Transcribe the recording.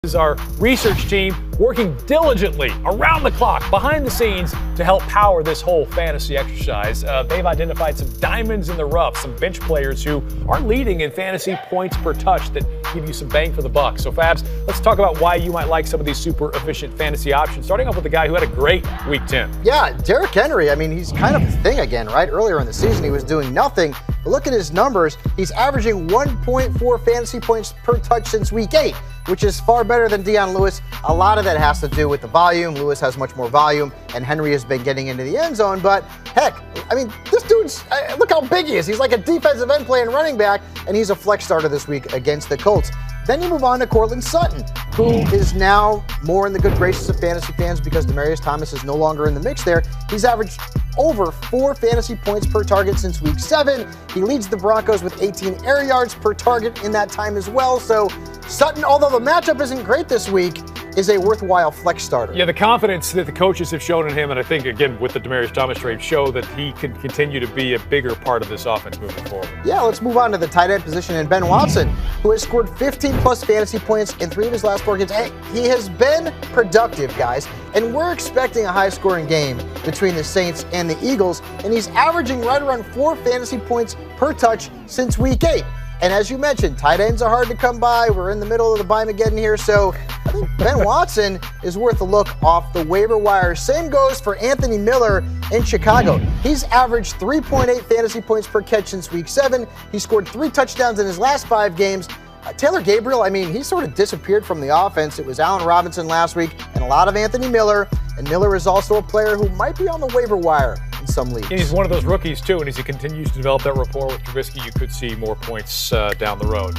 is our research team working diligently around the clock, behind the scenes, to help power this whole fantasy exercise. They've identified some diamonds in the rough, some bench players who are leading in fantasy points per touch that give you some bang for the buck. So, Fabs, let's talk about why you might like some of these super efficient fantasy options, starting off with the guy who had a great Week 10. Yeah, Derrick Henry, I mean, he's kind of a thing again, right? Earlier in the season, he was doing nothing. But look at his numbers. He's averaging 1.4 fantasy points per touch since Week 8, which is far better than Dion Lewis. A lot of that has to do with the volume. Lewis has much more volume, and Henry has been getting into the end zone. But heck, I mean, this dude's, look how big he is. He's like a defensive end playing running back, and he's a flex starter this week against the Colts. Then you move on to Courtland Sutton, who is now more in the good graces of fantasy fans because Demaryius Thomas is no longer in the mix there. He's averaged over 4 fantasy points per target since Week 7. He leads the Broncos with 18 air yards per target in that time as well. So Sutton, although the matchup isn't great this week, is a worthwhile flex starter. Yeah, the confidence that the coaches have shown in him, and I think, again, with the Demaryius Thomas trade, show that he can continue to be a bigger part of this offense moving forward. Yeah, let's move on to the tight end position and Ben Watson, who has scored 15-plus fantasy points in 3 of his last 4 games. Hey, he has been productive, guys, and we're expecting a high-scoring game between the Saints and the Eagles, and he's averaging right around 4 fantasy points per touch since Week 8. And as you mentioned, tight ends are hard to come by. We're in the middle of the Bimageddon here, so I think Ben Watson is worth a look off the waiver wire. Same goes for Anthony Miller in Chicago. He's averaged 3.8 fantasy points per catch since Week 7. He scored 3 touchdowns in his last 5 games. Taylor Gabriel, I mean, he sort of disappeared from the offense. It was Allen Robinson last week and a lot of Anthony Miller. And Miller is also a player who might be on the waiver wire in some leagues. And he's one of those rookies, too, and as he continues to develop that rapport with Trubisky, you could see more points down the road.